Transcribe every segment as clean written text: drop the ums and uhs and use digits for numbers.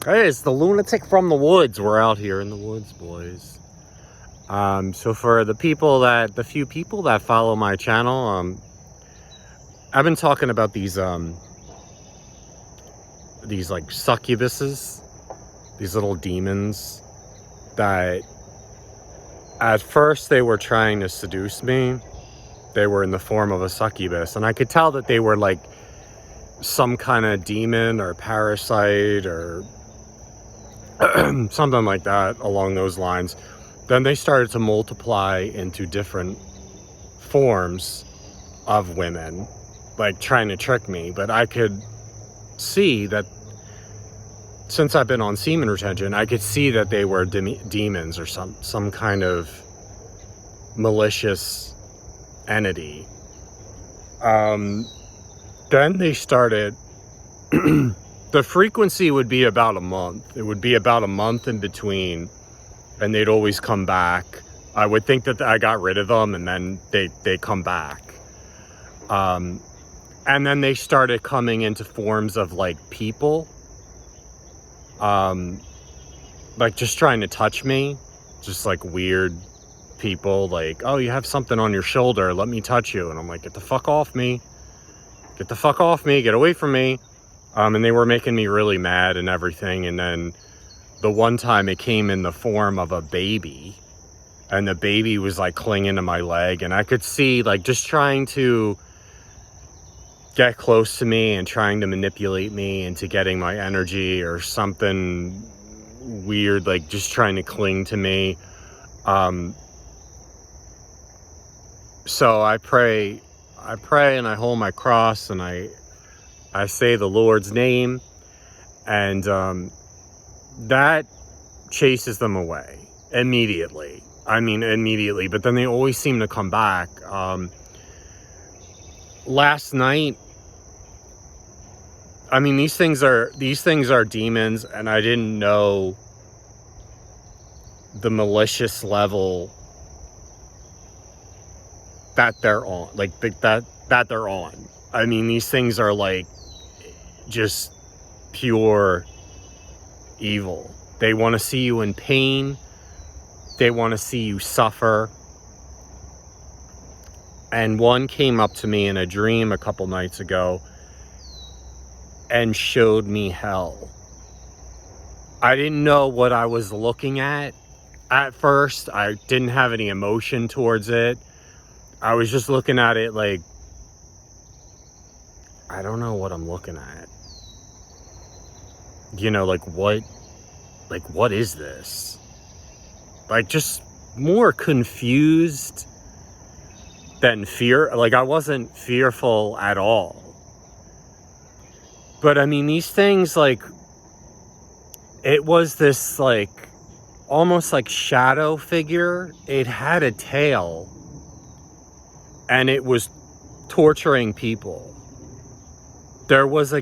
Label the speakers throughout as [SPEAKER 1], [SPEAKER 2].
[SPEAKER 1] Hey, it's the lunatic from the woods. We're out here in the woods, boys. So for the few people that follow my channel, I've been talking about these like succubuses, these little demons that at first they were trying to seduce me. They were in the form of a succubus, and I could tell that they were like some kind of demon or parasite or something like that along those lines. Then they started to multiply into different forms of women, like trying to trick me. But I could see that since I've been on semen retention, I could see that they were demons or some kind of malicious entity. Then they started the frequency would be about a month. It would be about a month in between, and they'd always come back. I would think that I got rid of them, and then they come back. And then they started coming into forms of like people, like just trying to touch me, just like weird people. Like, oh, you have something on your shoulder, let me touch you. And I'm like, get the fuck off me, get the fuck off me, get away from me. And they were making me really mad and everything. And then the one time it came in the form of a baby, and the baby was like clinging to my leg, and I could see like just trying to get close to me and trying to manipulate me into getting my energy or something weird, like just trying to cling to me. So I pray and I hold my cross and I say the Lord's name, and that chases them away immediately. I mean, immediately, but then they always seem to come back. Last night, I mean, these things are demons, and I didn't know the malicious level that they're on, like that they're on. I mean, these things are like just pure evil. They want to see you in pain. They want to see you suffer. And one came up to me in a dream a couple nights ago and showed me hell. I didn't know what I was looking at first. I didn't have any emotion towards it. I was just looking at it like, I don't know what I'm looking at. You know, like what is this? Like, just more confused than fear. Like, I wasn't fearful at all. But I mean, these things, like, it was this like almost like shadow figure. It had a tail and it was torturing people. There was a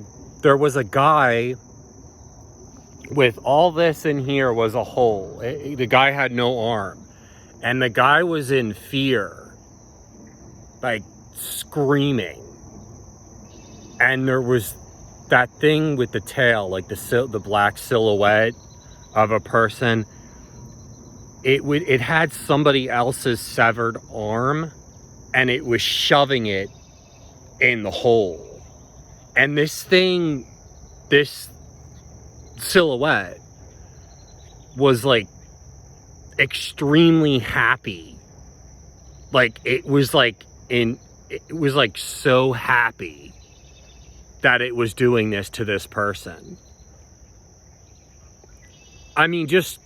[SPEAKER 1] guy with all this in here was a hole. The guy had no arm, and the guy was in fear, like screaming. And there was that thing with the tail, like the black silhouette of a person. It had somebody else's severed arm, and it was shoving it in the hole. And this silhouette was like extremely happy. Like it was like so happy that it was doing this to this person. I mean, just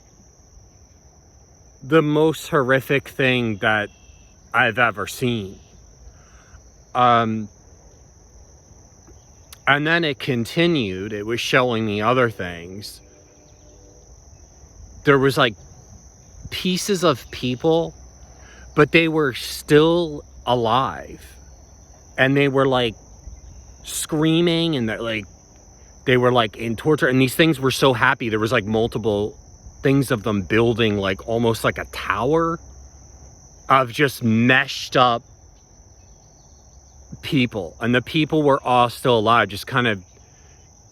[SPEAKER 1] the most horrific thing that I've ever seen. And then it continued. It was showing me other things. There was like pieces of people, but they were still alive. And they were like screaming, and they were like in torture. And these things were so happy. There was like multiple things of them building like almost like a tower of just meshed up people, and the people were all still alive, just kind of,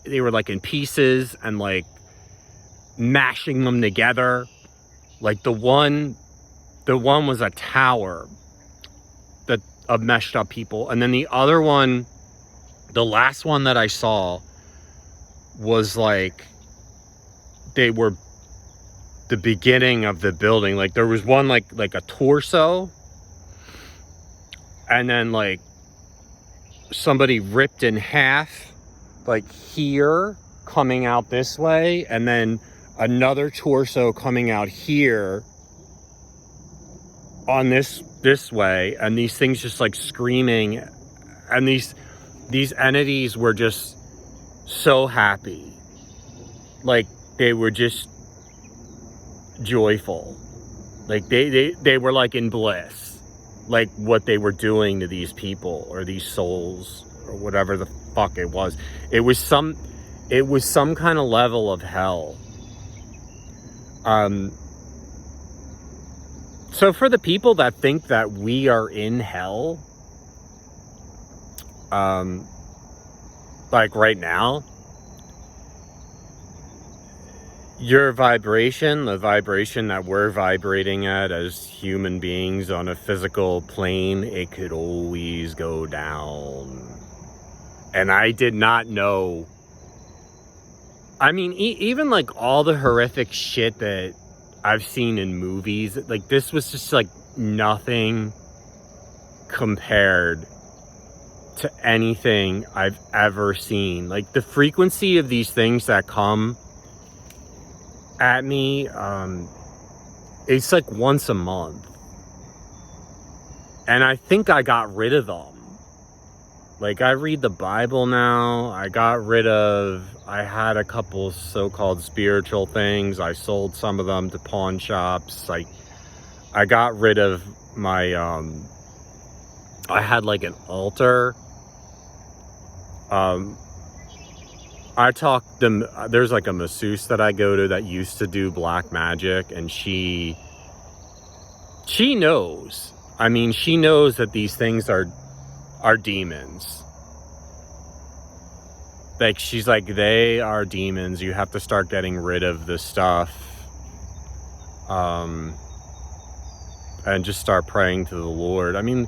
[SPEAKER 1] they were like in pieces, and like mashing them together. Like the one was a tower that of meshed up people. And then the other one, the last one that I saw was like, they were the beginning of the building. Like there was one like a torso, and then like somebody ripped in half, like here coming out this way, and then another torso coming out here on this way, and these things just like screaming, and these entities were just so happy, like they were just joyful, like they were like in bliss, like what they were doing to these people or these souls or whatever the fuck it was. It was some kind of level of hell. So for the people that think that we are in hell, like right now, your vibration, the vibration that we're vibrating at as human beings on a physical plane, it could always go down. And I did not know. I mean, even like all the horrific shit that I've seen in movies, like this was just like nothing compared to anything I've ever seen. Like the frequency of these things that come at me, it's like once a month, and I think I got rid of them. Like I read the Bible now. I had a couple so-called spiritual things. I sold some of them to pawn shops. I got rid of my I had like an altar. There's like a masseuse that I go to that used to do black magic, and she knows. I mean, she knows that these things are demons. Like, she's like, they are demons. You have to start getting rid of this stuff. And just start praying to the Lord. I mean,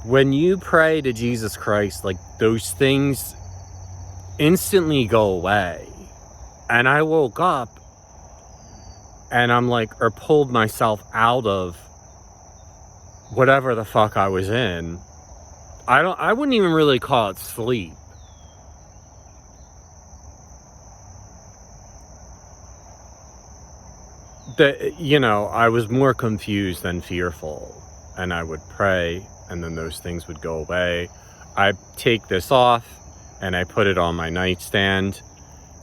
[SPEAKER 1] when you pray to Jesus Christ, like those things instantly go away. And I woke up and I'm like, or pulled myself out of whatever the fuck I was in. I wouldn't even really call it sleep. I was more confused than fearful, and I would pray, and then those things would go away. I take this off and I put it on my nightstand,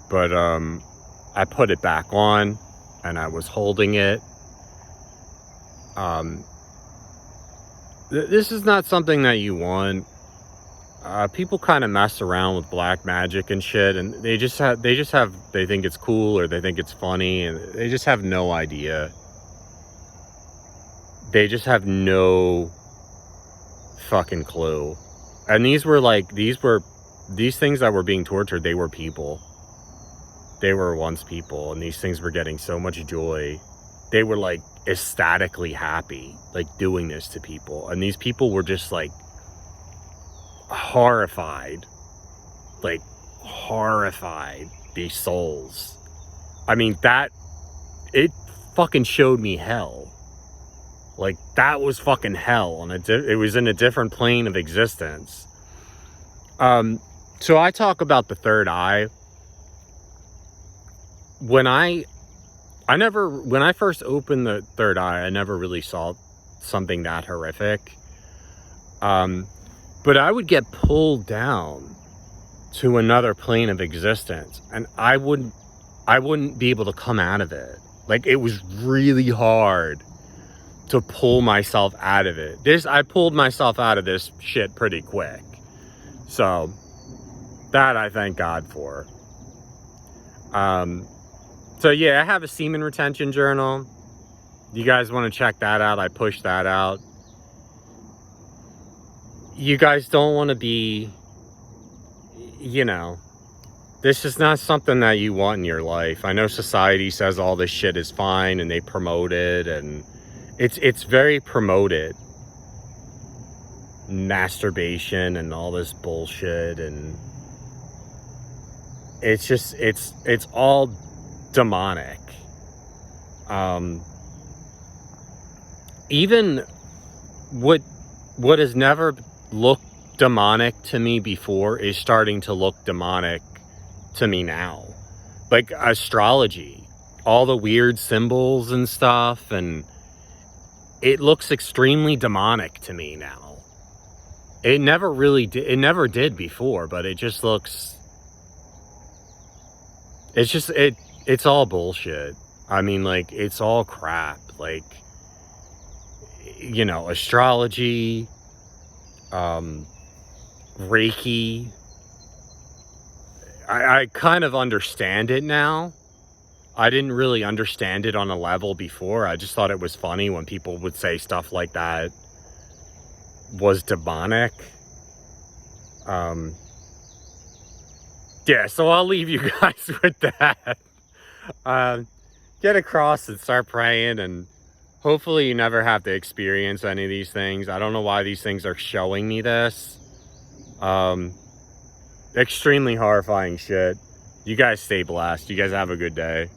[SPEAKER 1] but I put it back on and I was holding it. This is not something that you want. People kind of mess around with black magic and shit, and they think it's cool, or they think it's funny, and they just have no idea. They just have no fucking clue. And these things that were being tortured, they were people. They were once people, and these things were getting so much joy. They were like ecstatically happy, like doing this to people. And these people were just like horrified, these souls. I mean, it fucking showed me hell. Like, that was fucking hell, and it was in a different plane of existence. So I talk about the third eye. When I first opened the third eye, I never really saw something that horrific. But I would get pulled down to another plane of existence, and I wouldn't be able to come out of it. Like, it was really hard to pull myself out of it. I pulled myself out of this shit pretty quick. So that I thank God for. So yeah, I have a semen retention journal. You guys want to check that out? I pushed that out. You guys don't want to be, this is not something that you want in your life. I know society says all this shit is fine and they promote it, and it's very promoted. Masturbation and all this bullshit, and it's just it's all demonic. Even what has never looked demonic to me before is starting to look demonic to me now. Like astrology, all the weird symbols and stuff, and it looks extremely demonic to me now. It never really did, it never did before, but it just looks, it's all bullshit. I mean, like, it's all crap. Like, you know, astrology, Reiki. I kind of understand it now. I didn't really understand it on a level before. I just thought it was funny when people would say stuff like that was demonic. Yeah, so I'll leave you guys with that. Get across and start praying, and hopefully you never have to experience any of these things. I don't know why these things are showing me this. Extremely horrifying shit. You guys stay blessed. You guys have a good day.